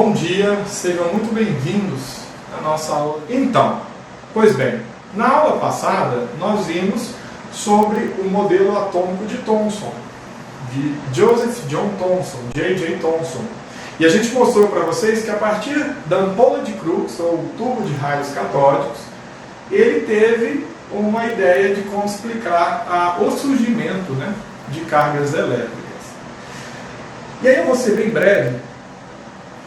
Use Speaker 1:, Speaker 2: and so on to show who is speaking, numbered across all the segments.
Speaker 1: Bom dia, sejam muito bem-vindos à nossa aula. Então, pois bem, na aula passada nós vimos sobre o modelo atômico de Thomson, de Joseph John Thomson, J.J. Thomson. E a gente mostrou para vocês que a partir da ampola de Crookes, ou tubo de raios catódicos, ele teve uma ideia de como explicar o surgimento, de cargas elétricas. E aí eu vou ser bem breve,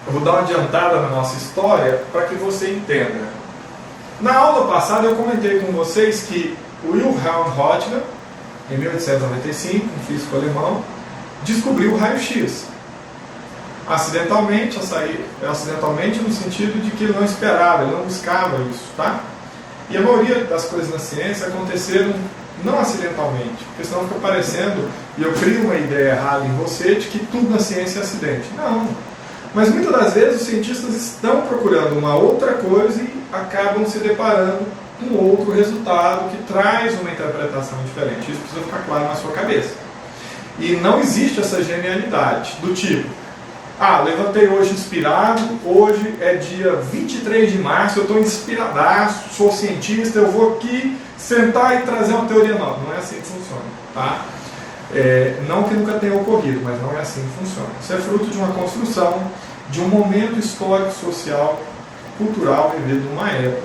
Speaker 1: eu vou dar uma adiantada na nossa história para que você entenda. Na aula passada eu comentei com vocês que Wilhelm Röntgen, em 1895, um físico alemão, descobriu o raio-x. Acidentalmente no sentido de que ele não esperava, ele não buscava isso, tá? E a maioria das coisas na ciência aconteceram não acidentalmente, porque senão fica parecendo, e eu crio uma ideia errada em você, de que tudo na ciência é acidente. Não. Mas muitas das vezes os cientistas estão procurando uma outra coisa e acabam se deparando com outro resultado que traz uma interpretação diferente. Isso precisa ficar claro na sua cabeça. E não existe essa genialidade do tipo, levantei hoje inspirado, hoje é dia 23 de março, eu estou inspiradaço, sou cientista, eu vou aqui sentar e trazer uma teoria nova. Não é assim que funciona, tá? Não que nunca tenha ocorrido, mas não é assim que funciona. Isso é fruto de uma construção, de um momento histórico, social, cultural vivido numa época.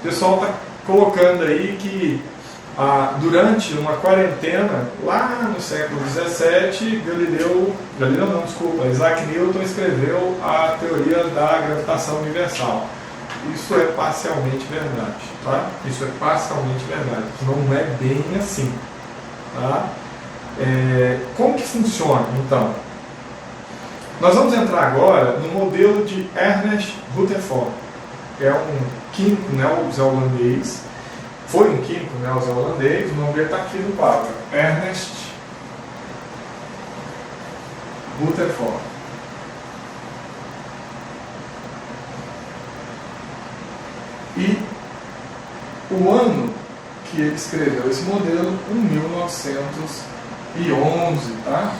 Speaker 1: O pessoal está colocando aí que durante uma quarentena, lá no século XVII, Isaac Newton escreveu a teoria da gravitação universal. Isso é parcialmente verdade, tá? Isso é parcialmente verdade, não é bem assim, tá? Como que funciona, então? Nós vamos entrar agora no modelo de Ernest Rutherford. É um químico neozelandês, foi um químico neozelandês, o nome dele está aqui no quadro, Ernest Rutherford. E o ano que ele escreveu esse modelo, em 1911, tá?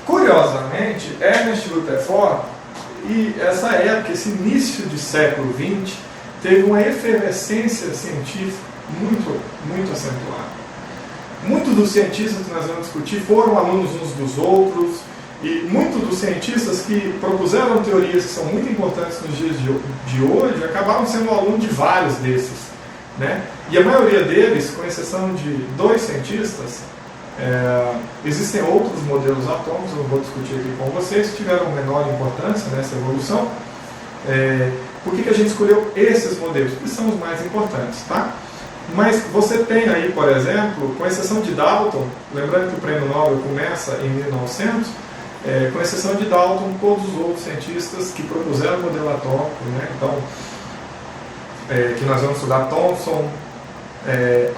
Speaker 1: Curiosamente, Ernest Rutherford, e essa época, esse início de século XX, teve uma efervescência científica muito, muito acentuada. Muitos dos cientistas que nós vamos discutir foram alunos uns dos outros, e muitos dos cientistas que propuseram teorias que são muito importantes nos dias de hoje, acabaram sendo alunos de vários desses, E a maioria deles, com exceção de 2 cientistas, existem outros modelos atômicos, eu não vou discutir aqui com vocês, que tiveram menor importância nessa evolução. Por que a gente escolheu esses modelos? Porque são os mais importantes, tá? Mas você tem aí, por exemplo, com exceção de Dalton, lembrando que o prêmio Nobel começa em 1900, com exceção de Dalton, todos os outros cientistas que propuseram o modelo atômico, então, que nós vamos estudar Thomson,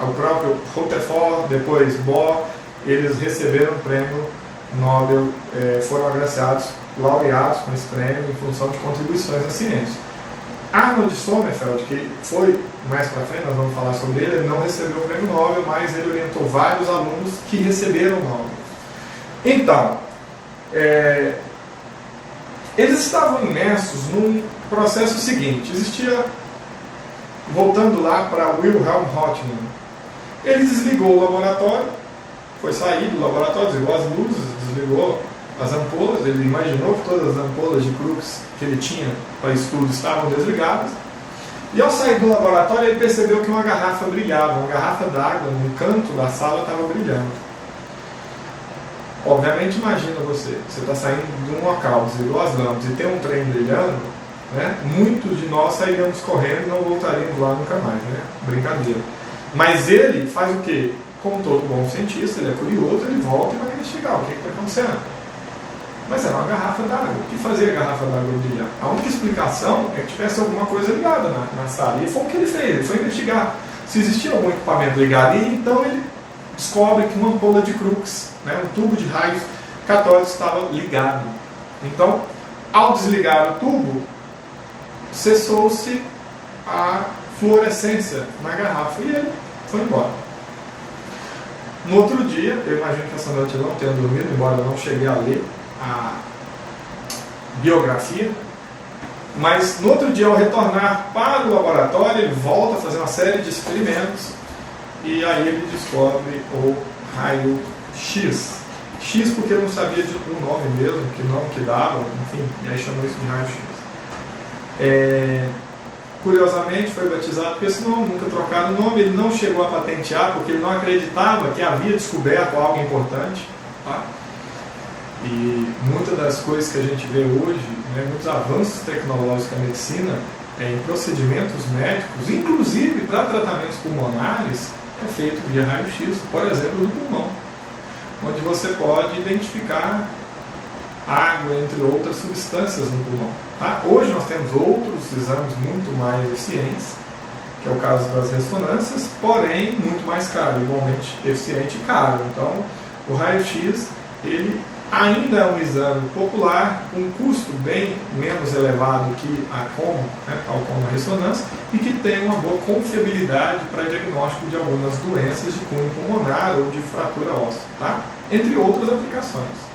Speaker 1: o próprio Rutherford, depois Bohr, eles receberam o prêmio Nobel, foram agraciados, laureados com esse prêmio em função de contribuições à ciência. Arnold Sommerfeld, que foi mais para frente, nós vamos falar sobre ele não recebeu o prêmio Nobel, mas ele orientou vários alunos que receberam o Nobel. Então, eles estavam imersos num processo seguinte, existia, voltando lá para Wilhelm Röntgen, ele desligou o laboratório, foi sair do laboratório, desligou as luzes, desligou as ampolas, ele imaginou que todas as ampolas de Crookes que ele tinha para estudo estavam desligadas, e ao sair do laboratório ele percebeu que uma garrafa brilhava, uma garrafa d'água no canto da sala estava brilhando. Obviamente, imagina você está saindo de um local, desligou as lâmpadas e tem um trem brilhando, muitos de nós saíríamos correndo e não voltaríamos lá nunca mais, brincadeira. Mas ele faz o quê? Como todo bom cientista, ele é curioso, ele volta e vai investigar o que está acontecendo. Mas era uma garrafa d'água. O que fazia a garrafa d'água brilhar? A única explicação é que tivesse alguma coisa ligada na sala. E foi o que ele fez, ele foi investigar se existia algum equipamento ligado. E então ele descobre que uma ampola de Crookes, um tubo de raios catódicos estava ligado. Então, ao desligar o tubo, cessou-se a fluorescência na garrafa e ele foi embora. No outro dia, eu imagino que essa noite eu não tenha dormido, embora eu não cheguei a ler biografia, mas no outro dia, ao retornar para o laboratório, ele volta a fazer uma série de experimentos e aí ele descobre o raio-x. X porque ele não sabia o nome mesmo, que nome que dava, enfim, e aí chamou isso de raio-x. Curiosamente foi batizado com esse nome, nunca trocaram o nome, ele não chegou a patentear porque ele não acreditava que havia descoberto algo importante. Tá? E muitas das coisas que a gente vê hoje, né, muitos avanços tecnológicos da medicina, em procedimentos médicos, inclusive para tratamentos pulmonares, é feito via raio-x, por exemplo, do pulmão, onde você pode identificar água, entre outras substâncias no pulmão. Tá? Hoje nós temos outros exames muito mais eficientes, que é o caso das ressonâncias, porém muito mais caro, igualmente eficiente e caro. Então, o raio-x, ele ainda é um exame popular, com um custo bem menos elevado que a como, né, tal como a ressonância, e que tem uma boa confiabilidade para diagnóstico de algumas doenças de cunho pulmonar ou de fratura óssea, tá? Entre outras aplicações.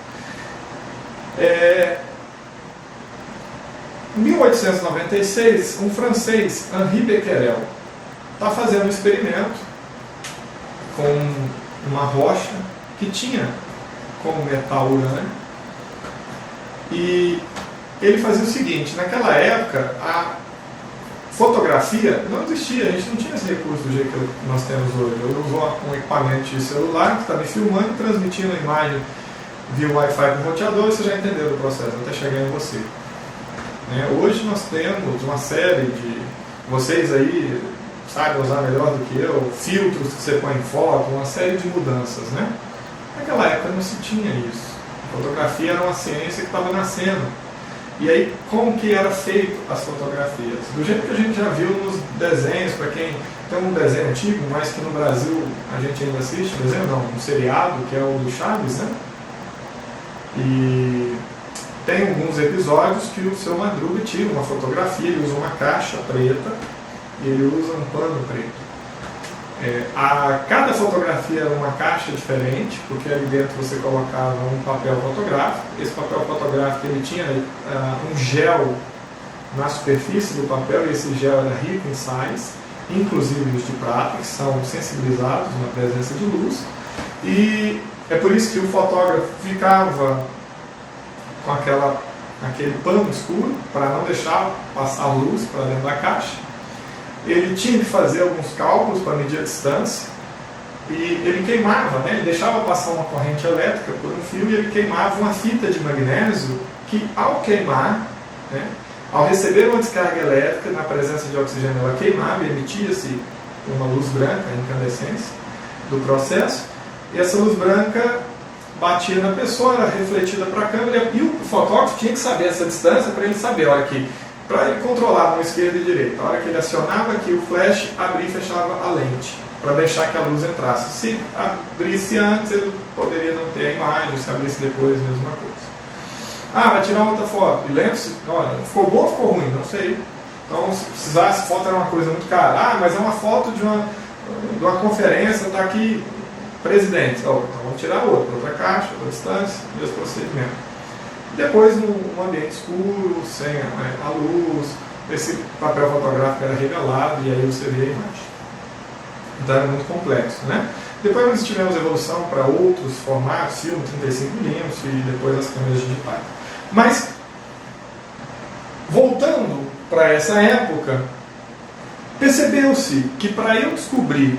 Speaker 1: Em 1896, um francês, Henri Becquerel, está fazendo um experimento com uma rocha que tinha como metal urânio, e ele fazia o seguinte: naquela época a fotografia não existia, a gente não tinha esse recurso do jeito que nós temos hoje. Eu uso um equipamento de celular que está me filmando e transmitindo a imagem via Wi-Fi com roteador, você já entendeu o processo, até chegar em você. Hoje nós temos uma série de, vocês aí sabem usar melhor do que eu, filtros que você põe em foto, uma série de mudanças, né? Naquela época não se tinha isso. A fotografia era uma ciência que estava nascendo. E aí, como que era feito as fotografias? Do jeito que a gente já viu nos desenhos, para quem tem um desenho antigo, mas que no Brasil a gente ainda assiste, desenho não, um seriado, que é o do Chaves, né? E tem alguns episódios que o seu Madruga tira uma fotografia, ele usa uma caixa preta e ele usa um pano preto. Cada fotografia era uma caixa diferente, porque ali dentro você colocava um papel fotográfico. Esse papel fotográfico ele tinha um gel na superfície do papel, e esse gel era rico em sais, inclusive os de prata, que são sensibilizados na presença de luz. E é por isso que o fotógrafo ficava com aquele pano escuro, para não deixar passar luz para dentro da caixa. Ele tinha que fazer alguns cálculos para medir a distância, e ele queimava, né? Ele deixava passar uma corrente elétrica por um fio, e ele queimava uma fita de magnésio que, ao queimar, né, ao receber uma descarga elétrica na presença de oxigênio, ela queimava e emitia-se uma luz branca, a incandescência do processo, e essa luz branca batia na pessoa, era refletida para a câmera, e o fotógrafo tinha que saber essa distância para ele saber, olha aqui, para ele controlar a mão esquerda e direita. A hora que ele acionava aqui o flash, abria e fechava a lente, para deixar que a luz entrasse. Se abrisse antes, ele poderia não ter a imagem, se abrisse depois, a mesma coisa. Vai tirar outra foto. E lembre-se, olha, ficou bom ou ficou ruim? Não sei. Então, se precisasse, foto era uma coisa muito cara. Mas é uma foto de uma conferência, está aqui, presidente. Então vamos tirar outra caixa, outra distância, mesmo procedimento. Depois, num ambiente escuro, sem a luz, esse papel fotográfico era revelado e aí você vê a imagem. Então era muito complexo, né? Depois nós tivemos evolução para outros formatos, filme 35mm e depois as câmeras digitais. Mas, voltando para essa época, percebeu-se que para eu descobrir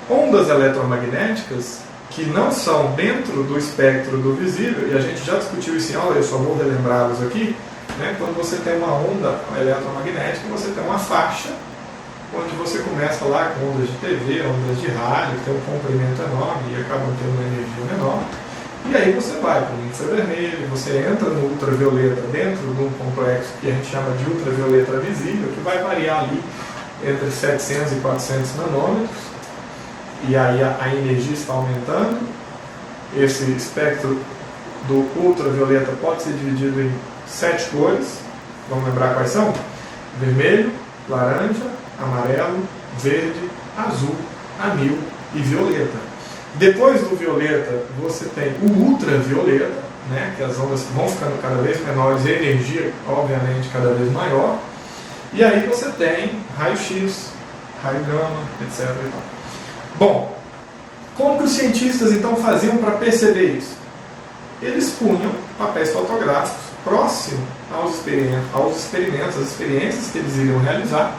Speaker 1: ondas eletromagnéticas que não são dentro do espectro do visível, e a gente já discutiu isso em aula, eu só vou relembrá-los aqui, né? Quando você tem uma onda eletromagnética, você tem uma faixa, onde você começa lá com ondas de TV, ondas de rádio, que tem um comprimento enorme e acabam tendo uma energia menor, e aí você vai para o infravermelho, você entra no ultravioleta dentro de um complexo que a gente chama de ultravioleta visível, que vai variar ali entre 700 e 400 nanômetros, e aí a energia está aumentando. Esse espectro do ultravioleta pode ser dividido em 7 cores, vamos lembrar quais são? Vermelho, laranja, amarelo, verde, azul, anil e violeta. Depois do violeta, você tem o ultravioleta, né, que as ondas vão ficando cada vez menores e a energia, obviamente, cada vez maior. E aí você tem raio-x, raio gama, etc. E tal. Bom, como que os cientistas então faziam para perceber isso? Eles punham papéis fotográficos próximo aos experimentos, às experiências que eles iriam realizar,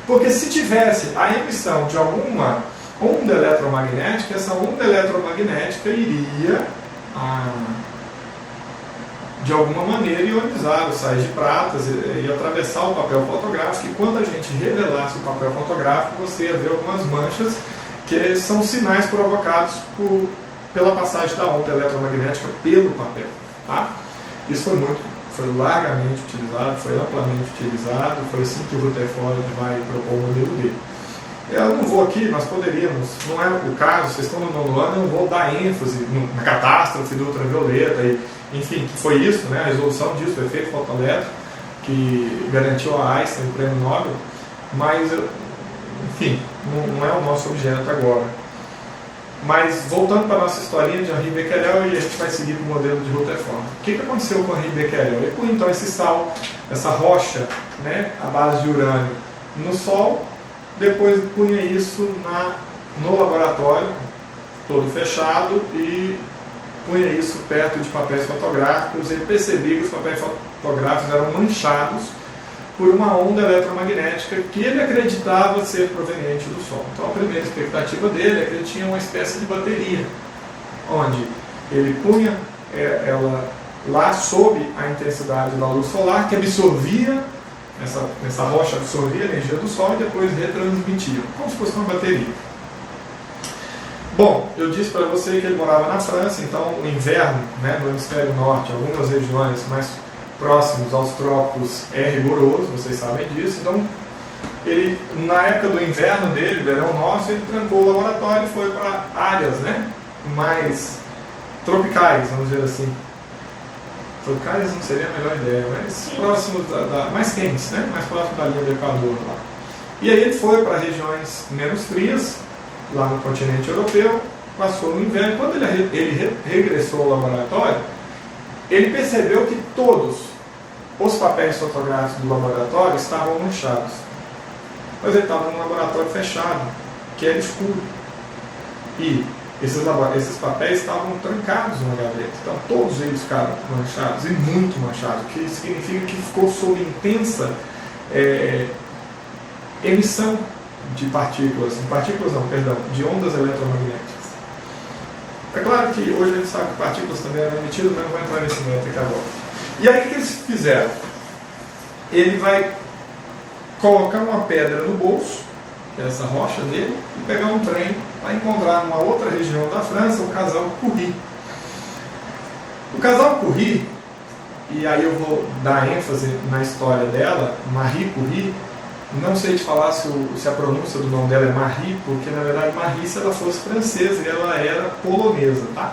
Speaker 1: porque se tivesse a emissão de alguma onda eletromagnética, essa onda eletromagnética iria, de alguma maneira, ionizar os sais de pratas e atravessar o papel fotográfico, e quando a gente revelasse o papel fotográfico, você ia ver algumas manchas que são sinais provocados pela passagem da onda eletromagnética pelo papel. Tá? Isso foi largamente utilizado, foi amplamente utilizado, foi assim que o Rutherford vai propor o modelo dele. Eu não vou aqui, nós poderíamos, não é o caso, vocês estão no nono ano, eu não vou dar ênfase na catástrofe do ultravioleta, enfim, que foi isso, né, a resolução disso, o efeito fotoelétrico, que garantiu a Einstein o prêmio Nobel, mas, enfim, não é o nosso objeto agora. Mas, voltando para a nossa historinha de Henri Becquerel, e a gente vai seguir com o modelo de Rutherford. O que aconteceu com Henri Becquerel? Ele punha então esse sal, essa rocha, né, à base de urânio, no Sol, depois punha isso no laboratório, todo fechado, e punha isso perto de papéis fotográficos. Ele percebia que os papéis fotográficos eram manchados por uma onda eletromagnética que ele acreditava ser proveniente do Sol. Então a primeira expectativa dele é que ele tinha uma espécie de bateria, onde ele punha ela lá sob a intensidade da luz solar, que absorvia, essa rocha absorvia a energia do Sol e depois retransmitia, como se fosse uma bateria. Bom, eu disse para você que ele morava na França, então o inverno, né, no hemisfério norte, algumas regiões mais próximos aos trópicos é rigoroso, vocês sabem disso. Então, ele, na época do inverno dele, verão nosso, ele trancou o laboratório e foi para áreas, né, mais tropicais, vamos dizer assim. Tropicais não seria a melhor ideia, mas próximos mais quentes, né, mais próximo da linha do Equador lá. E aí ele foi para regiões menos frias, lá no continente europeu, passou no inverno. Quando ele regressou ao laboratório, ele percebeu que todos os papéis fotográficos do laboratório estavam manchados. Mas ele estava num laboratório fechado, que era escuro. E esses papéis estavam trancados na gaveta. Então todos eles ficaram manchados, e muito manchados, o que significa que ficou sob intensa emissão de partículas de ondas eletromagnéticas. É claro que hoje a gente sabe que partículas também eram emitidas, mas não vou entrar nesse método aqui agora. E aí o que eles fizeram? Ele vai colocar uma pedra no bolso, que é essa rocha dele, e pegar um trem para encontrar numa outra região da França o casal Curie. O casal Curie, e aí eu vou dar ênfase na história dela, Marie Curie. Não sei te falar se a pronúncia do nome dela é Marie, porque na verdade Marie, se ela fosse francesa, ela era polonesa, tá?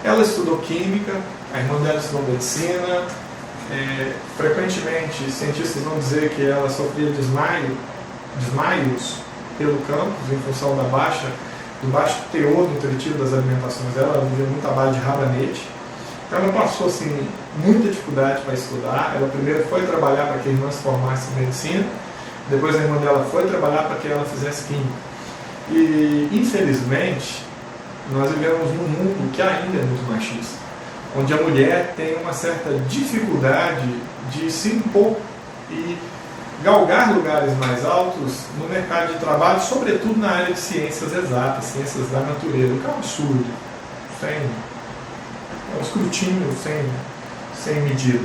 Speaker 1: Ela estudou química, a irmã dela estudou medicina. Frequentemente cientistas vão dizer que ela sofria desmaios pelo campus em função do baixo teor nutritivo das alimentações dela. Ela vivia muito à base de rabanete. Então ela passou assim, muita dificuldade para estudar. Ela primeiro foi trabalhar para que a irmã se formasse em medicina, depois a irmã dela foi trabalhar para que ela fizesse química. E infelizmente nós vivemos num mundo que ainda é muito machista, onde a mulher tem uma certa dificuldade de se impor e galgar lugares mais altos no mercado de trabalho, sobretudo na área de ciências exatas, ciências da natureza, o que é um absurdo, um escrutínio sem medida,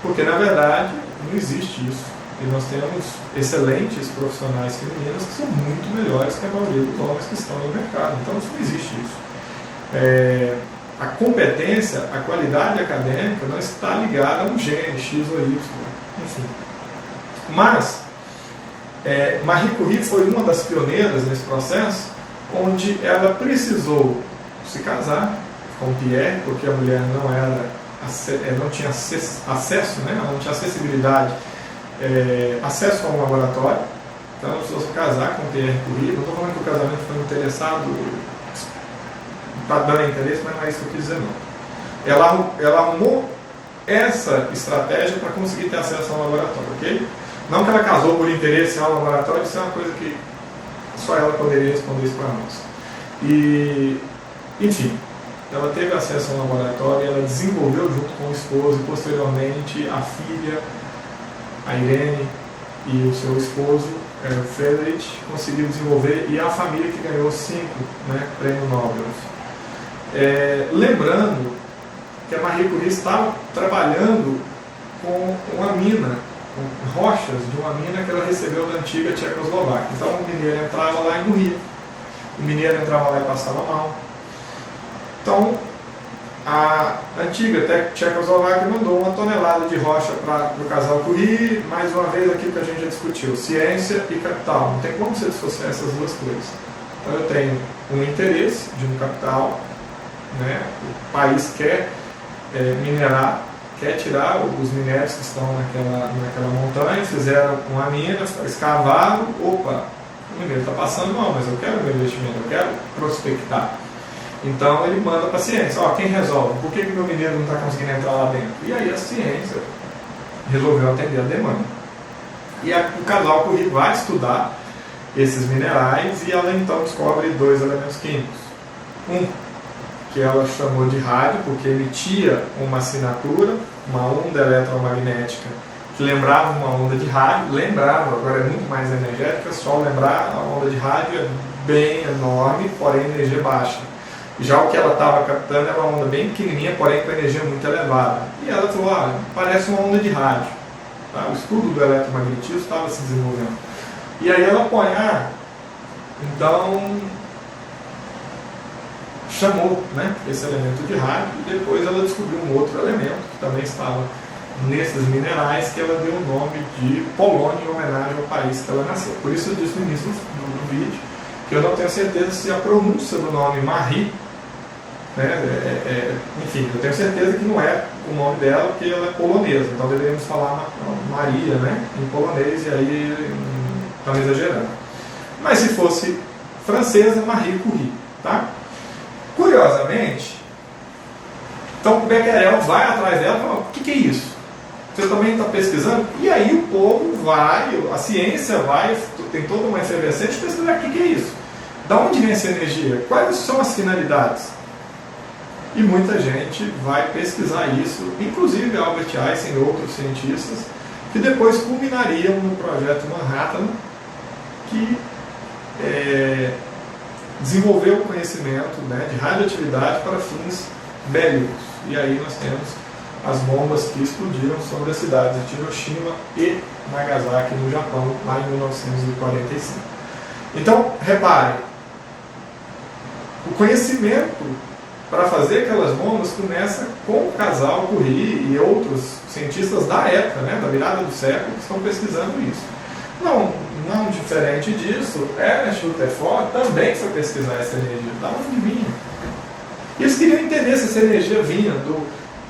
Speaker 1: porque na verdade não existe isso, e nós temos excelentes profissionais femininas que são muito melhores que a maioria dos homens que estão no mercado. Então não existe isso. A competência, a qualidade acadêmica não está ligada a um gene X ou Y, enfim. Mas Marie Curie foi uma das pioneiras nesse processo, onde ela precisou se casar com Pierre, porque a mulher não tinha acesso, né? Ela não tinha acessibilidade, acesso a um laboratório. Então ela precisou se casar com Pierre Curie. Não estou falando que o casamento foi interessado, está dando interesse, mas não é isso que eu quis dizer, não. ela arrumou essa estratégia para conseguir ter acesso ao laboratório, ok? Não que ela casou por interesse ao laboratório, isso é uma coisa que só ela poderia responder isso para nós. E, enfim, ela teve acesso ao laboratório e ela desenvolveu junto com o esposo e posteriormente a filha, a Irene e o seu esposo, o Friedrich, conseguiu desenvolver, e a família que ganhou 5 prêmios Nobel. Lembrando que a Marie Curie estava trabalhando com uma mina, com rochas de uma mina que ela recebeu da antiga Tchecoslováquia. Então o mineiro entrava lá e morria. O mineiro entrava lá e passava mal. Então a antiga Tchecoslováquia mandou 1 tonelada de rocha para o casal Curie. Mais uma vez aquilo que a gente já discutiu, ciência e capital. Não tem como você dissociar essas duas coisas. Então eu tenho um interesse de um capital, o país quer minerar, quer tirar os minérios que estão naquela montanha, fizeram uma mina, escavaram, opa, o mineiro está passando mal, mas eu quero meu investimento, eu quero prospectar. Então ele manda para a ciência, quem resolve? Por que meu mineiro não está conseguindo entrar lá dentro? E aí a ciência resolveu atender a demanda. E o casal Curie vai estudar esses minerais e ela então descobre 2 elementos químicos. Que ela chamou de rádio, porque emitia uma assinatura, uma onda eletromagnética que lembrava uma onda de rádio, agora é muito mais energética, só lembrar, a onda de rádio é bem enorme, porém energia baixa. Já o que ela estava captando era uma onda bem pequenininha, porém com energia muito elevada. E ela falou, parece uma onda de rádio. Tá? O estudo do eletromagnetismo estava se desenvolvendo. E aí ela põe, então chamou esse elemento de rádio, e depois ela descobriu um outro elemento que também estava nesses minerais, que ela deu o nome de polônio, em homenagem ao país que ela nasceu. Por isso eu disse no início do vídeo que eu não tenho certeza se a pronúncia do nome Marie, enfim, eu tenho certeza que não é o nome dela, porque ela é polonesa, então deveríamos falar Maria, em polonês, e aí estamos exagerando. Mas se fosse francesa, Marie Curie, tá? Curiosamente, então o Becquerel vai atrás dela e fala, o que é isso? Você também está pesquisando? E aí o povo vai, a ciência vai, tem toda uma efervescência de pesquisar o que é isso. Da onde vem essa energia? Quais são as finalidades? E muita gente vai pesquisar isso, inclusive Albert Einstein e outros cientistas, que depois culminariam no projeto Manhattan, que desenvolveu o conhecimento de radioatividade para fins bélicos. E aí nós temos as bombas que explodiram sobre as cidades de Hiroshima e Nagasaki, no Japão, lá em 1945. Então, reparem, o conhecimento para fazer aquelas bombas começa com o casal Curie e outros cientistas da época, da virada do século, que estão pesquisando isso. Não diferente disso, Ernst Rutherford também foi pesquisar essa energia. Da onde vinha? E eles queriam entender se essa energia vinha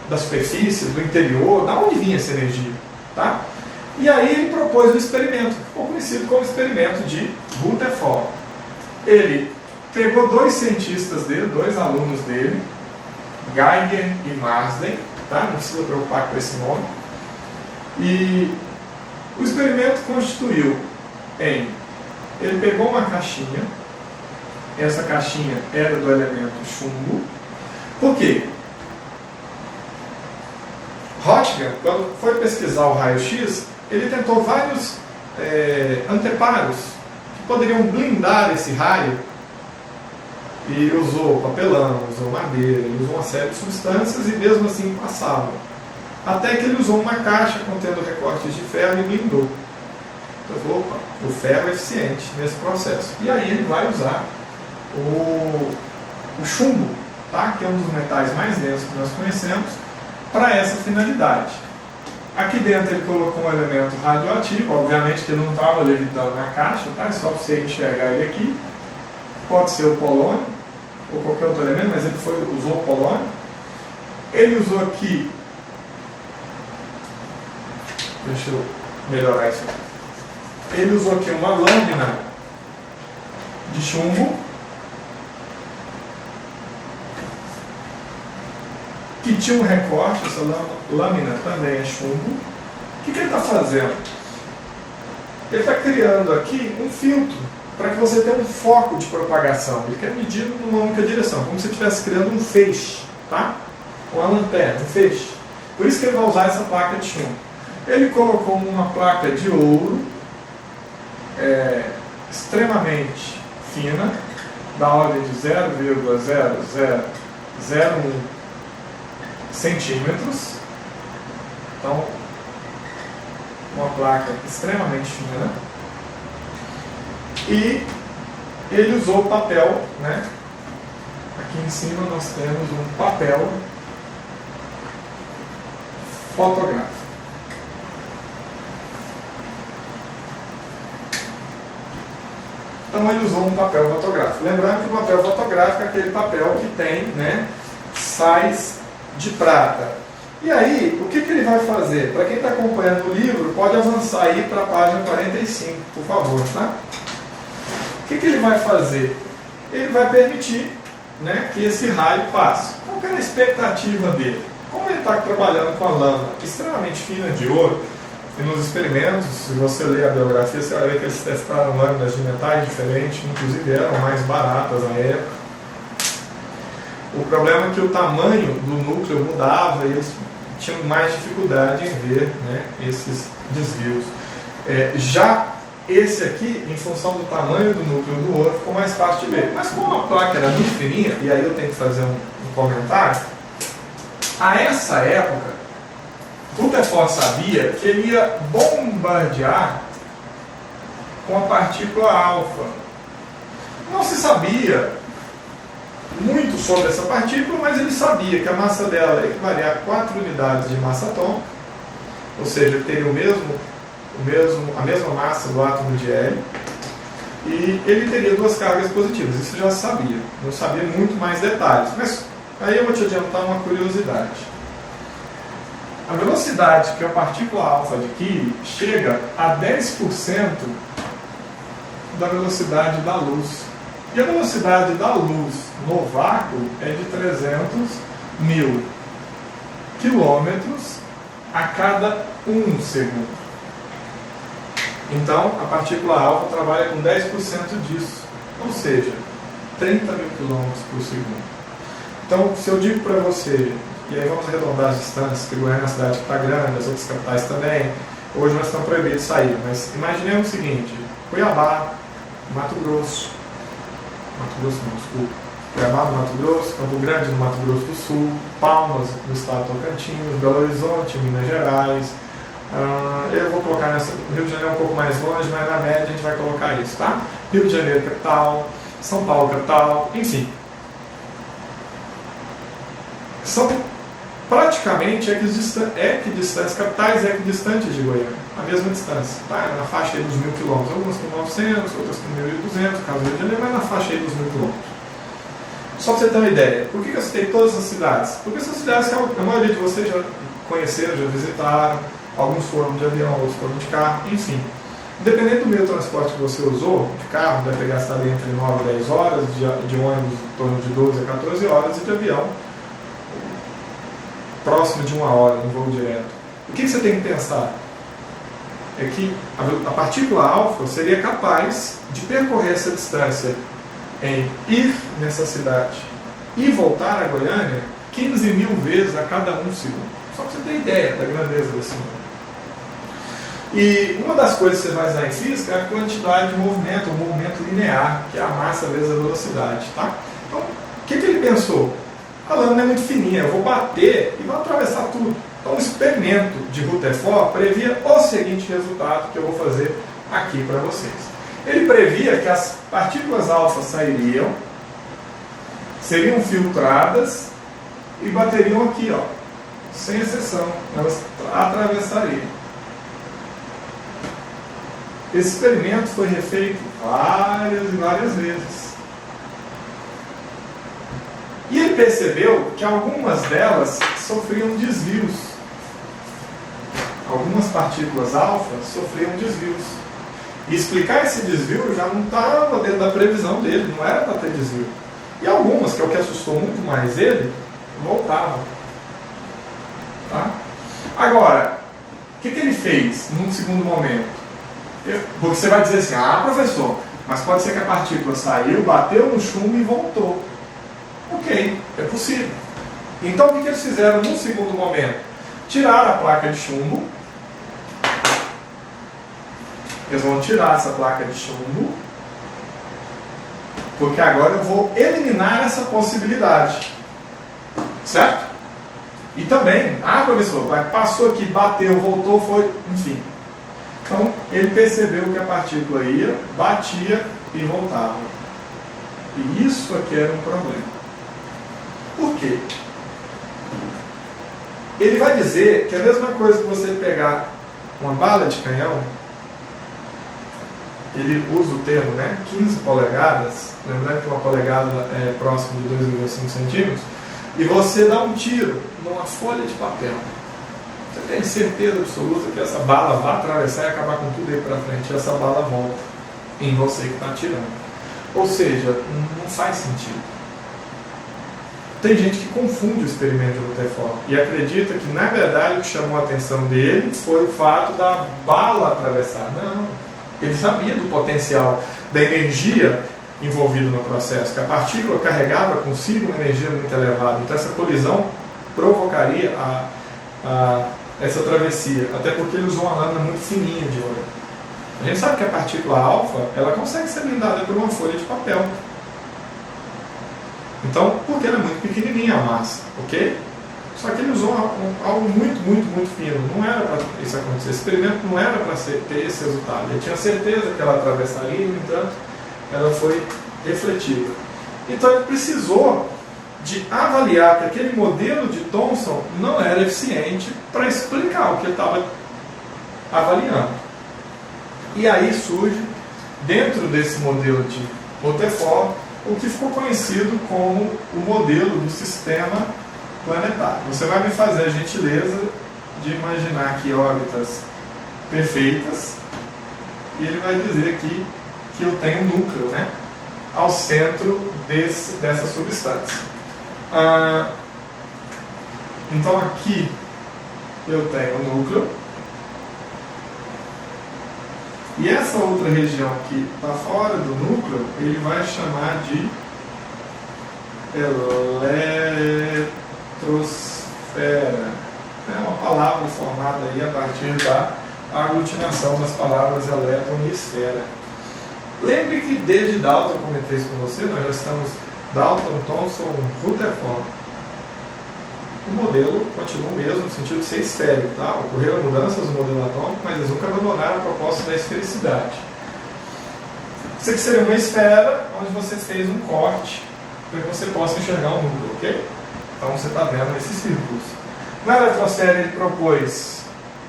Speaker 1: da superfície, do interior, da onde vinha essa energia. Tá? E aí ele propôs um experimento, que ficou conhecido como experimento de Rutherford. Ele pegou 2 cientistas dele, 2 alunos dele, Geiger e Marsden, tá? Não precisa preocupar com esse nome. E o experimento constituiu ele pegou uma caixinha, essa caixinha era do elemento chumbo. Por quê? Röntgen, quando foi pesquisar o raio-x, ele tentou vários anteparos que poderiam blindar esse raio, e usou papelão, usou madeira, ele usou uma série de substâncias e mesmo assim passava. Até que ele usou uma caixa contendo recortes de ferro e blindou. Então, opa, o ferro é eficiente nesse processo. E aí ele vai usar o chumbo, tá? Que é um dos metais mais densos que nós conhecemos, para essa finalidade. Aqui dentro ele colocou um elemento radioativo, obviamente que ele não estava levitando na caixa, tá? É só você enxergar ele aqui. Pode ser o polônio, ou qualquer outro elemento, mas ele usou o polônio. Ele usou aqui, deixa eu melhorar isso aqui. Ele usou aqui uma lâmina de chumbo que tinha um recorte, essa lâmina também é chumbo. O que ele está fazendo? Ele está criando aqui um filtro para que você tenha um foco de propagação. Ele quer medir numa única direção, como se estivesse criando um feixe, tá? Uma lanterna, um feixe. Por isso que ele vai usar essa placa de chumbo. Ele colocou uma placa de ouro extremamente fina, da ordem de 0,0001 centímetros. Então, uma placa extremamente fina. E ele usou papel, né? Aqui em cima nós temos um papel fotográfico. Então ele usou um papel fotográfico. Lembrando que o papel fotográfico é aquele papel que tem, né, sais de prata. E aí, o que ele vai fazer? Para quem está acompanhando o livro, pode avançar aí para a página 45, por favor, tá? O que ele vai fazer? Ele vai permitir, né, que esse raio passe. Qual que é a expectativa dele? Como ele está trabalhando com a lâmina extremamente fina de ouro, e nos experimentos, se você ler a biografia, você vai ver que eles testaram lâminas de metais diferentes, inclusive eram mais baratas na época. O problema é que o tamanho do núcleo mudava e eles tinham mais dificuldade em ver, né, esses desvios. Já esse aqui, em função do tamanho do núcleo do ouro, ficou mais fácil de ver. Mas como a placa era muito fininha, e aí eu tenho que fazer um comentário, a essa época, Rutherford sabia que ele ia bombardear com a partícula alfa. Não se sabia muito sobre essa partícula, mas ele sabia que a massa dela equivalia a 4 unidades de massa atômica, ou seja, teria a mesma massa do átomo de hélio, e ele teria 2 cargas positivas. Isso já sabia, não sabia muito mais detalhes, mas aí eu vou te adiantar uma curiosidade. A velocidade que a partícula alfa adquire chega a 10% da velocidade da luz. E a velocidade da luz no vácuo é de 300.000 quilômetros a cada 1 segundo. Então, a partícula alfa trabalha com 10% disso, ou seja, 30.000 quilômetros por segundo. Então, se eu digo para você, e aí vamos arredondar as distâncias, que Goiânia é uma cidade que está grande, as outras capitais também, hoje nós estamos proibidos de sair, mas imaginemos o seguinte: Cuiabá, Mato Grosso não, desculpa, Cuiabá no Mato Grosso, Campo Grande no Mato Grosso do Sul, Palmas no estado de Tocantins, Belo Horizonte, Minas Gerais, eu vou colocar nessa, Rio de Janeiro é um pouco mais longe, mas na média a gente vai colocar isso, tá? Rio de Janeiro capital, São Paulo capital, enfim. São praticamente equidistâncias, capitais equidistantes de Goiânia, a mesma distância, tá? Na faixa aí dos 1.000 quilômetros, algumas com 900, outras com 1.200, caso do Rio de Janeiro, mas na faixa aí dos 1.000 quilômetros. Só para você ter uma ideia, por que eu citei todas essas cidades? Porque são cidades que a maioria de vocês já conheceram, já visitaram, alguns foram de avião, outros foram de carro, enfim. Independente do meio de transporte que você usou, de carro deve ter gastado entre 9 e 10 horas, de ônibus em torno de 12 a 14 horas, e de avião próximo de 1 hora, no voo direto. O que você tem que pensar? É que a partícula alfa seria capaz de percorrer essa distância em ir nessa cidade e voltar a Goiânia 15.000 vezes a cada 1 segundo. Só para você ter ideia da grandeza desse número. E uma das coisas que você vai usar em física é a quantidade de movimento, o movimento linear, que é a massa vezes a velocidade. Tá? Então, o que ele pensou? A lâmina é muito fininha, eu vou bater e vou atravessar tudo. Então o experimento de Rutherford previa o seguinte resultado que eu vou fazer aqui para vocês. Ele previa que as partículas alfa sairiam, seriam filtradas e bateriam aqui, ó, sem exceção, elas atravessariam. Esse experimento foi refeito várias e várias vezes. E ele percebeu que algumas delas sofriam desvios. Algumas partículas alfa sofriam desvios. E explicar esse desvio já não estava dentro da previsão dele, não era para ter desvio. E algumas, que é o que assustou muito mais ele, voltavam. Tá? Agora, o que ele fez num segundo momento? Porque você vai dizer assim, ah, professor, mas pode ser que a partícula saiu, bateu no chumbo e voltou. Ok, é possível. Então o que eles fizeram num segundo momento? Tiraram a placa de chumbo. Eles vão tirar essa placa de chumbo, porque agora eu vou eliminar essa possibilidade. Certo? E também, professor, passou aqui, bateu, voltou, foi, enfim. Então, ele percebeu que a partícula ia, batia e voltava. E isso aqui era um problema. Por quê? Ele vai dizer que é a mesma coisa que você pegar uma bala de canhão, ele usa o termo, 15 polegadas, lembrando que uma polegada é próximo de 2,5 centímetros, e você dá um tiro numa folha de papel. Você tem certeza absoluta que essa bala vai atravessar e acabar com tudo aí para frente, e essa bala volta em você que está atirando. Ou seja, não faz sentido. Tem gente que confunde o experimento de Rutherford e acredita que, na verdade, o que chamou a atenção dele foi o fato da bala atravessar. Não. Ele sabia do potencial, da energia envolvida no processo, que a partícula carregava consigo uma energia muito elevada. Então, essa colisão provocaria essa travessia, até porque ele usou uma lâmina muito fininha de ouro. A gente sabe que a partícula alfa, ela consegue ser blindada por uma folha de papel. Então, porque ela é muito pequenininha a massa, ok? Só que ele usou algo muito, muito, muito fino. Não era para isso acontecer. Esse experimento não era para ter esse resultado. Ele tinha certeza que ela atravessaria, no entanto, ela foi refletida. Então, ele precisou de avaliar que aquele modelo de Thomson não era eficiente para explicar o que ele estava avaliando. E aí surge, dentro desse modelo de Rutherford, o que ficou conhecido como o modelo do sistema planetário. Você vai me fazer a gentileza de imaginar aqui órbitas perfeitas, e ele vai dizer aqui que eu tenho um núcleo, ao centro dessa substância. Então aqui eu tenho o núcleo, e essa outra região que está fora do núcleo, ele vai chamar de eletrosfera. É uma palavra formada aí a partir da aglutinação das palavras elétron e esfera. Lembre que desde Dalton, eu comentei isso com você, nós já estamos Dalton, Thomson, Rutherford. O modelo continua o mesmo, no sentido de ser esférico. Tá? Ocorreram mudanças no modelo atômico, mas eles nunca abandonaram a proposta da esfericidade. Isso aqui seria uma esfera onde você fez um corte para que você possa enxergar o núcleo, ok? Então você está vendo esses círculos. Na eletrosfera ele propôs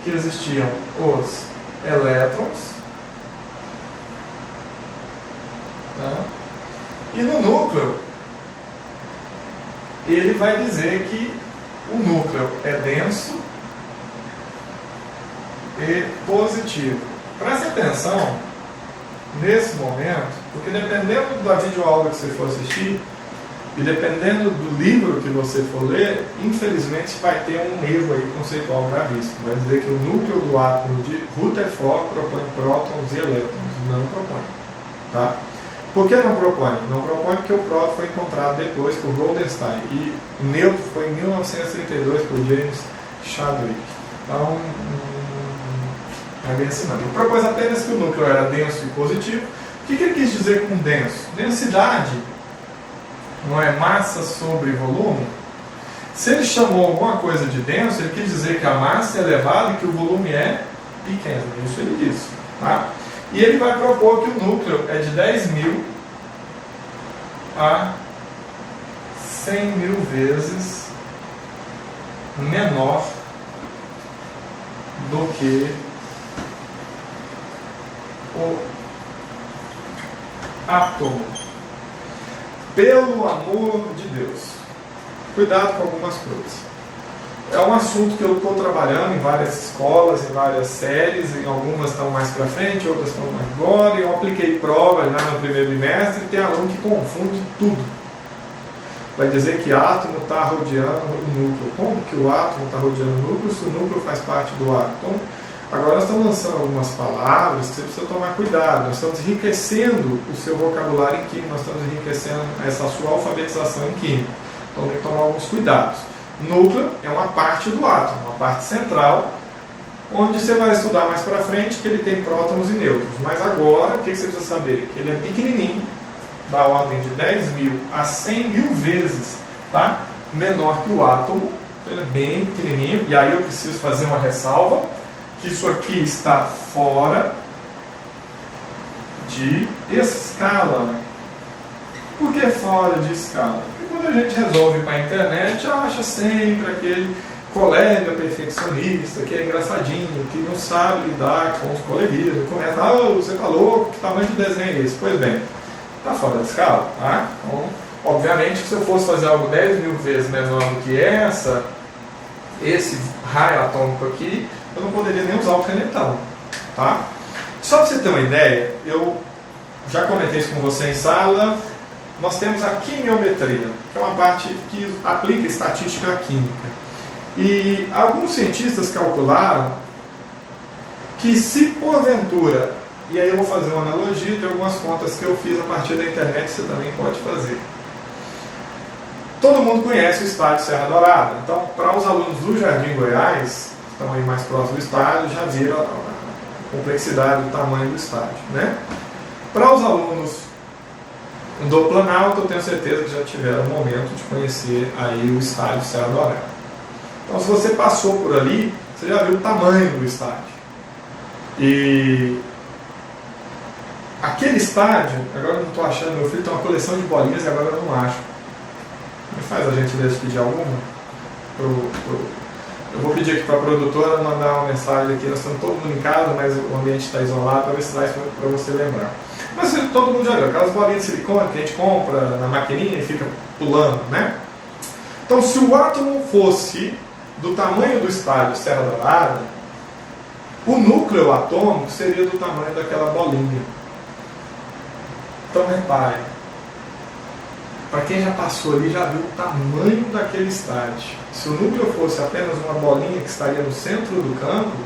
Speaker 1: que existiam os elétrons, tá? E no núcleo ele vai dizer que o núcleo é denso e positivo. Preste atenção nesse momento, porque dependendo da videoaula que você for assistir e dependendo do livro que você for ler, infelizmente vai ter um erro aí conceitual gravíssimo. Vai dizer que o núcleo do átomo de Rutherford propõe prótons e elétrons. Não propõe. Tá? Por que não propõe? Não propõe porque o próton foi encontrado depois por Goldenstein e o nêutron foi em 1932 por James Chadwick. Então, não é bem assim não. Ele propôs apenas que o núcleo era denso e positivo. O que ele quis dizer com denso? Densidade não é massa sobre volume? Se ele chamou alguma coisa de denso, ele quis dizer que a massa é elevada e que o volume é pequeno. Isso ele disse. Tá? E ele vai propor que o núcleo é de 10.000 a 100.000 vezes menor do que o átomo. Pelo amor de Deus, cuidado com algumas coisas. É um assunto que eu estou trabalhando em várias escolas, em várias séries, em algumas estão mais para frente, outras estão mais agora. Eu apliquei provas lá no primeiro bimestre e tem aluno que confunde tudo. vai dizer que átomo está rodeando o núcleo. Como que o átomo está rodeando o núcleo se o núcleo faz parte do átomo? Agora nós estamos lançando algumas palavras que você precisa tomar cuidado. Nós estamos enriquecendo o seu vocabulário em química, nós estamos enriquecendo essa sua alfabetização em química. Então tem que tomar alguns cuidados. Núcleo é uma parte do átomo, uma parte central, onde você vai estudar mais para frente que ele tem prótons e nêutrons. Mas agora, o que você precisa saber? Que ele é pequenininho, da ordem de 10.000 a 100.000 vezes, tá? Menor que o átomo. Então ele é bem pequenininho. E aí eu preciso fazer uma ressalva, que isso aqui está fora de escala. Por que fora de escala? Porque quando a gente resolve para a internet, acha sempre aquele colega perfeccionista, que é engraçadinho, que não sabe lidar com os coleguinhas, começa, você tá louco, que tamanho de desenho é esse? Pois bem, está fora de escala, tá? Então, obviamente que se eu fosse fazer algo 10.000 vezes menor do que esse raio atômico aqui, eu não poderia nem usar o canetão, tá? Só para você ter uma ideia, eu já comentei isso com você em sala, nós temos a quimiometria, que é uma parte que aplica estatística química. E alguns cientistas calcularam que se porventura, e aí eu vou fazer uma analogia de algumas contas que eu fiz a partir da internet, você também pode fazer. Todo mundo conhece o estádio Serra Dourada, então para os alunos do Jardim Goiás, que estão aí mais próximos do estádio, já viram a complexidade do tamanho do estádio, né? Para os alunos do Planalto, eu tenho certeza que já tiveram o momento de conhecer aí o estádio Serra Dourada. Então, se você passou por ali, você já viu o tamanho do estádio. E aquele estádio, agora eu não estou achando, meu filho tem uma coleção de bolinhas e agora eu não acho. Me faz a gentileza de pedir alguma? Eu vou pedir aqui para a produtora mandar uma mensagem aqui. Nós estamos todo mundo em casa, mas o ambiente está isolado, para ver se traz para você lembrar. Mas todo mundo já viu, aquelas bolinhas de silicone que a gente compra na maquininha e fica pulando, né? Então, se o átomo fosse do tamanho do estádio Serra Dourada, o núcleo atômico seria do tamanho daquela bolinha. Então repare, para quem já passou ali, já viu o tamanho daquele estádio. Se o núcleo fosse apenas uma bolinha que estaria no centro do campo,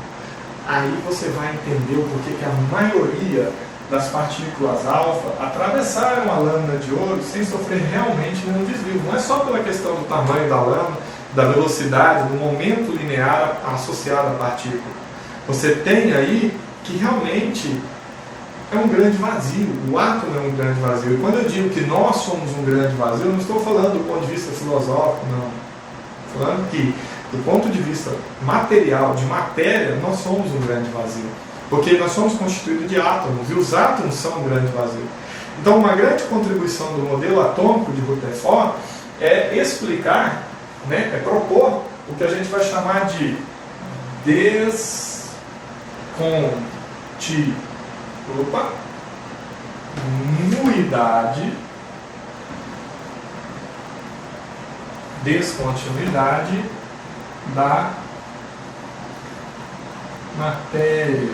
Speaker 1: aí você vai entender o porquê que a maioria das partículas alfa atravessaram a lâmina de ouro sem sofrer realmente nenhum desvio. Não é só pela questão do tamanho da lâmina, da velocidade, do momento linear associado à partícula. Você tem aí que realmente é um grande vazio. O átomo é um grande vazio. E quando eu digo que nós somos um grande vazio, eu não estou falando do ponto de vista filosófico, não. Estou falando que, do ponto de vista material, de matéria, nós somos um grande vazio. Porque nós somos constituídos de átomos, e os átomos são um grande vazio. Então, uma grande contribuição do modelo atômico de Rutherford é explicar, né, é propor o que a gente vai chamar de descontinuidade da matéria.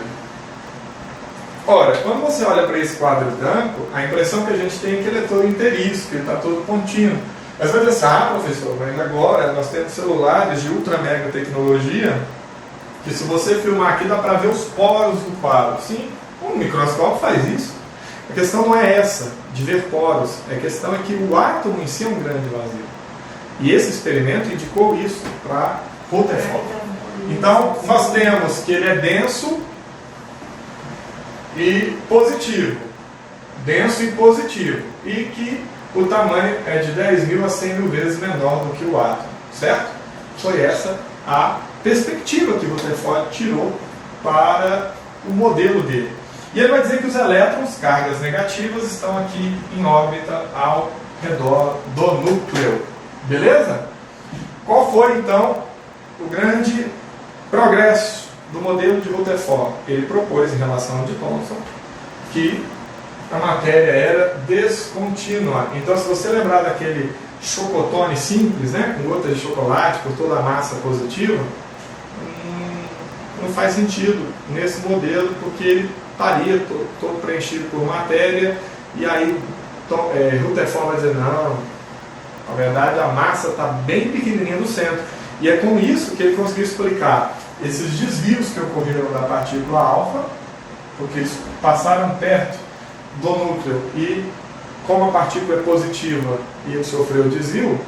Speaker 1: Ora, quando você olha para esse quadro branco, a impressão que a gente tem é que ele é todo inteiriço, que ele está todo contínuo. Mas vai pensar, professor, mas agora nós temos celulares de ultra mega tecnologia, que se você filmar aqui dá para ver os poros do quadro. Sim, um microscópio faz isso. A questão não é essa, de ver poros. A questão é que o átomo em si é um grande vazio. E esse experimento indicou isso para Rutherford. Então, nós temos que ele é denso e positivo. Denso e positivo. E que o tamanho é de 10.000 a 100.000 vezes menor do que o átomo. Certo? Foi essa a perspectiva que Rutherford tirou para o modelo dele. E ele vai dizer que os elétrons, cargas negativas, estão aqui em órbita ao redor do núcleo. Beleza? Qual foi, então, o grande progresso do modelo de Rutherford? Ele propôs, em relação ao de Thomson, que a matéria era descontínua. Então, se você lembrar daquele chocotone simples, né, com gotas de chocolate por toda a massa positiva, não faz sentido nesse modelo, porque ele estaria todo preenchido por matéria, e aí Rutherford vai dizer, não, Na verdade, a massa está bem pequenininha no centro. E é com isso que ele conseguiu explicar esses desvios que ocorreram da partícula alfa, porque eles passaram perto do núcleo e, como a partícula é positiva e ele sofreu desvio,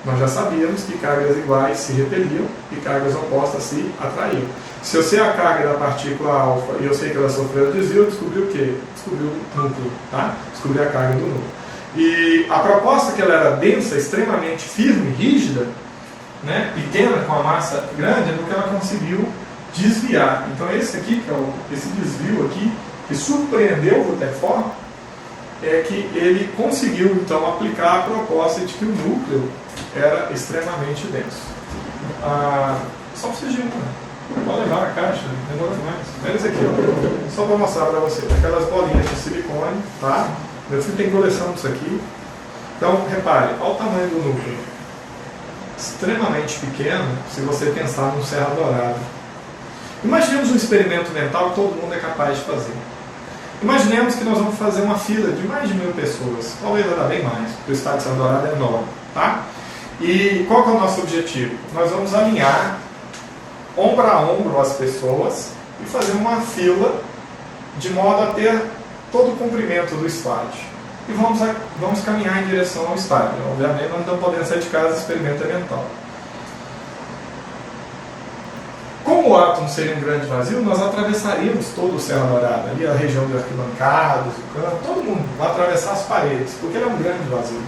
Speaker 1: nós já sabíamos que cargas iguais se repeliam e cargas opostas se atraíam. Se eu sei a carga da partícula alfa e eu sei que ela sofreu desvio, eu descobri o quê? Descobri o núcleo, tá? Descobri a carga do núcleo. E a proposta que ela era densa, extremamente firme, rígida, né, pequena, com a massa grande, é porque ela conseguiu desviar. Então esse aqui, que é esse desvio aqui, que surpreendeu o Rutherford, é que ele conseguiu então aplicar a proposta de que o núcleo era extremamente denso. Só precisa de uma. Pode levar a caixa, demora demais. Olha esse aqui, ó. Só para mostrar para você. Aquelas bolinhas de silicone, tá? Meu filho tem coleção disso aqui. Então, repare, olha o tamanho do núcleo. Extremamente pequeno, se você pensar num Serra Dourada. Imaginemos um experimento mental que todo mundo é capaz de fazer. Imaginemos que nós vamos fazer uma fila de mais de 1000 pessoas. Talvez vai dar bem mais, porque o estádio de Serra Dourada é enorme, tá? E qual que é o nosso objetivo? Nós vamos alinhar ombro a ombro as pessoas e fazer uma fila de modo a ter todo o comprimento do estádio. E vamos caminhar em direção ao estádio. Obviamente, nós não estamos podendo sair de casa, experimento é mental. Como o átomo seria um grande vazio, nós atravessaríamos todo o Serra Dourada, ali a região de arquibancadas, o campo, todo mundo vai atravessar as paredes, porque ele é um grande vazio.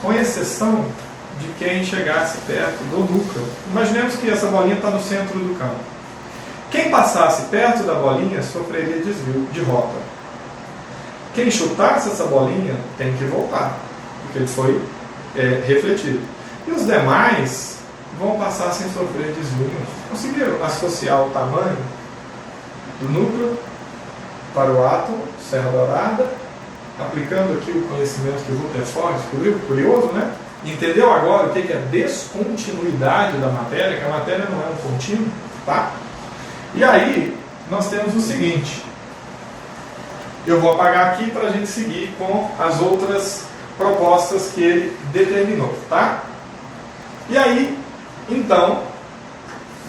Speaker 1: Com exceção de quem chegasse perto do núcleo. Imaginemos que essa bolinha está no centro do campo. Quem passasse perto da bolinha sofreria desvio de rota. Quem chutasse essa bolinha tem que voltar, porque ele foi refletido. E os demais vão passar sem sofrer desvio nenhum. Conseguiram associar o tamanho do núcleo para o átomo, Serra Dourada, aplicando aqui o conhecimento que o Rutherford descobriu, curioso, né? Entendeu agora o que é descontinuidade da matéria, que a matéria não é um contínuo, tá? E aí, nós temos o seguinte, eu vou apagar aqui para a gente seguir com as outras propostas que ele determinou, tá? E aí, então,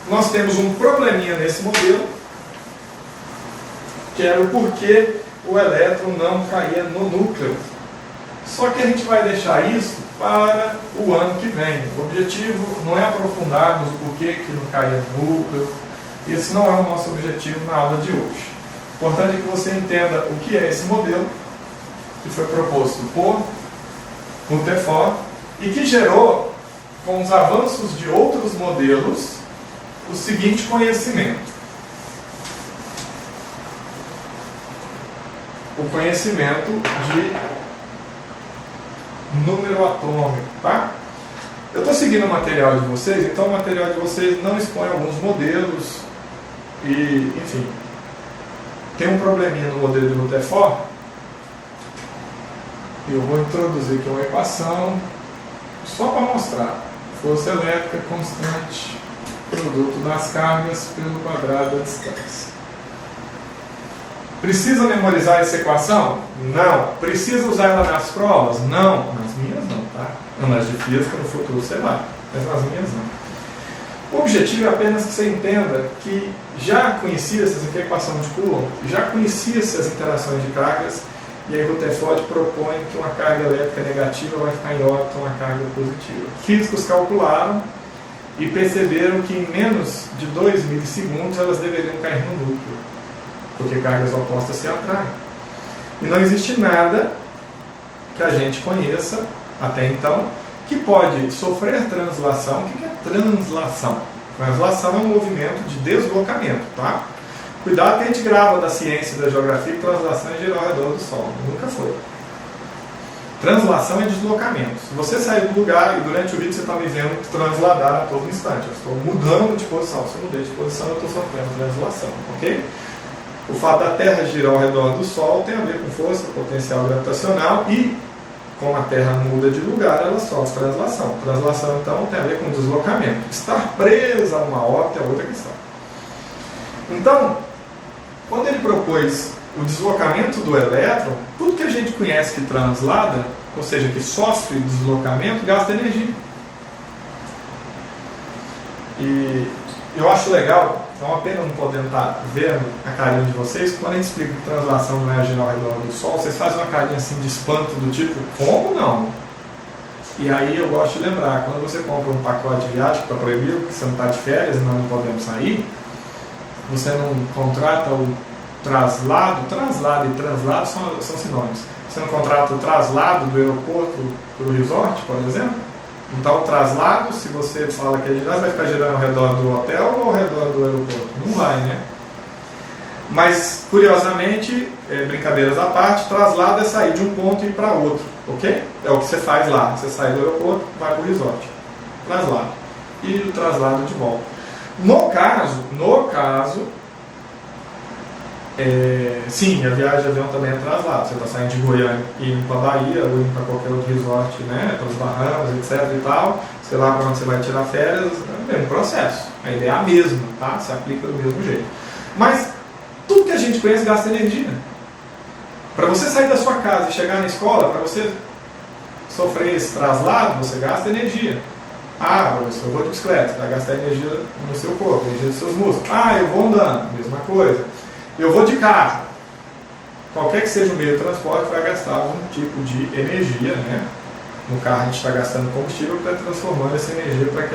Speaker 1: nós temos um probleminha nesse modelo, que era o porquê o elétron não caía no núcleo. Só que a gente vai deixar isso para o ano que vem. O objetivo não é aprofundarmos o porquê que não caía no núcleo. Esse não é o nosso objetivo na aula de hoje. O importante é que você entenda o que é esse modelo, que foi proposto por Rutherford e que gerou, com os avanços de outros modelos, o seguinte conhecimento. O conhecimento de número atômico, tá? Eu estou seguindo o material de vocês, então o material de vocês não expõe alguns modelos e, enfim, tem um probleminha no modelo de Rutherford. Eu vou introduzir aqui uma equação só para mostrar. Força elétrica constante, produto das cargas pelo quadrado da distância. Precisa memorizar essa equação? Não. Precisa usar ela nas provas? Não. Nas minhas não, tá? Nas de física no futuro você vai, mas nas minhas não. O objetivo é apenas que você entenda que já conhecia-se essa equação de Coulomb, já conhecia-se as interações de cargas, e aí Rutherford propõe que uma carga elétrica negativa vai ficar em órbita uma carga positiva. Físicos calcularam e perceberam que em menos de 2 milissegundos elas deveriam cair no núcleo, porque cargas opostas se atraem. E não existe nada que a gente conheça até então que pode sofrer translação. O que é translação? Translação é um movimento de deslocamento, tá? Cuidado que a gente grava da ciência e da geografia que translação é girar ao redor do Sol. Nunca foi. Translação é deslocamento. Se você sair do lugar e durante o vídeo você está me vendo transladar a todo instante, eu estou mudando de posição. Se eu mudei de posição, eu estou sofrendo translação, ok? O fato da Terra girar ao redor do Sol tem a ver com força, potencial gravitacional e, como a Terra muda de lugar, ela sofre translação. Translação, então, tem a ver com deslocamento. Estar presa a uma órbita é outra questão. Então, quando ele propôs o deslocamento do elétron, tudo que a gente conhece que translada ou seja, que sofre deslocamento, gasta energia. E eu acho legal, é uma pena não podendo estar vendo a carinha de vocês, quando a gente explica que translação não é agir ao redor do Sol, vocês fazem uma carinha assim de espanto do tipo, como não? E aí eu gosto de lembrar, quando você compra um pacote de viagem para proibir, porque você não está de férias e nós não podemos sair, você não contrata o traslado e translado são sinônimos. Você não contrata o traslado do aeroporto para o resort, por exemplo? Então o traslado, se você fala que é de nós, vai ficar girando ao redor do hotel ou ao redor do aeroporto? Não vai, né? Mas, curiosamente, brincadeiras à parte, traslado é sair de um ponto e ir para outro, ok? É o que você faz lá. Você sai do aeroporto, vai para o resort. Traslado. E o traslado de volta. No caso, sim, a viagem de avião também é traslado. Você está saindo de Goiânia e indo para a Bahia, ou indo para qualquer outro resort, né, para os Bahamas, etc e tal. Sei lá para onde você vai tirar férias, é o mesmo processo. A ideia é a mesma, tá? Se aplica do mesmo jeito. Mas tudo que a gente conhece gasta energia. Para você sair da sua casa e chegar na escola, para você sofrer esse traslado, você gasta energia. Ah, professor, eu vou de bicicleta, vai gastar energia no seu corpo, energia dos seus músculos. Ah, eu vou andando, mesma coisa. Eu vou de carro. Qualquer que seja o meio de transporte vai gastar algum tipo de energia, né? No carro a gente está gastando combustível para transformando essa energia para que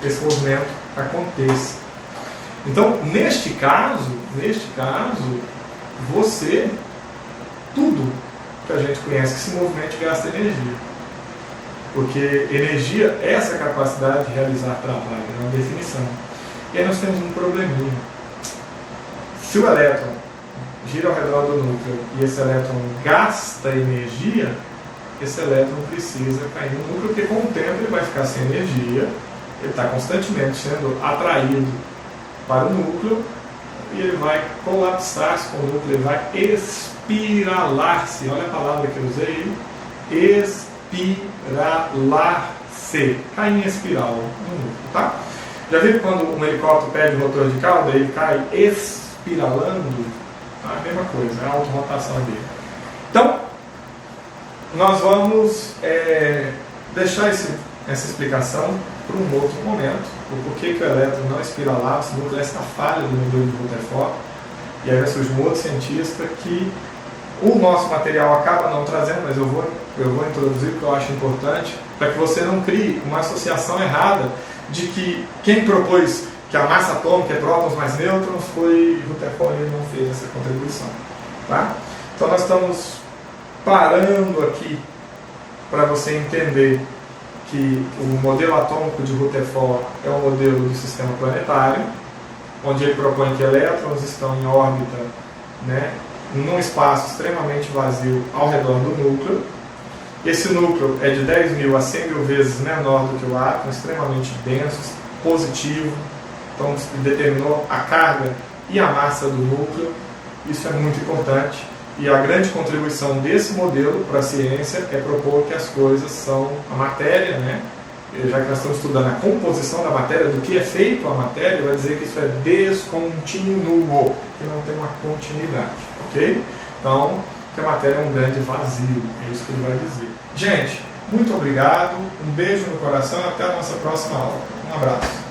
Speaker 1: esse movimento aconteça. Então, neste caso, tudo que a gente conhece que se movimente gasta energia. Porque energia é essa capacidade de realizar trabalho, é uma definição. E aí nós temos um probleminha. Se o elétron gira ao redor do núcleo e esse elétron gasta energia, esse elétron precisa cair no núcleo, porque com o tempo ele vai ficar sem energia, ele está constantemente sendo atraído para o núcleo e ele vai colapsar-se com o núcleo, ele vai espiralar-se, olha a palavra que eu usei, espiralar-se, cair em espiral no núcleo, tá? Já viu quando um helicóptero perde o rotor de cauda, ele cai espiralando? A mesma coisa, é a autorrotação dele. Então, nós vamos deixar essa explicação para um outro momento, o porquê que o elétron não espiralar, se não essa falha do modelo de Rutherford, e aí vai surgir um outro cientista que o nosso material acaba não trazendo, mas eu vou introduzir porque eu acho importante, para que você não crie uma associação errada de que quem propôs que a massa atômica é prótons mais nêutrons foi Rutherford, ele não fez essa contribuição. Tá? Então nós estamos parando aqui para você entender que o modelo atômico de Rutherford é um modelo do sistema planetário, onde ele propõe que elétrons estão em órbita, né, num espaço extremamente vazio ao redor do núcleo. Esse núcleo é de 10.000 a 100.000 vezes menor do que o átomo, extremamente denso, positivo. Então determinou a carga e a massa do núcleo. Isso é muito importante. E a grande contribuição desse modelo para a ciência é propor que as coisas são a matéria, né? Já que nós estamos estudando a composição da matéria, do que é feito a matéria, vai dizer que isso é descontínuo, que não tem uma continuidade, ok? Então, que a matéria é um grande vazio, é isso que ele vai dizer. Gente, muito obrigado, um beijo no coração e até a nossa próxima aula. Um abraço.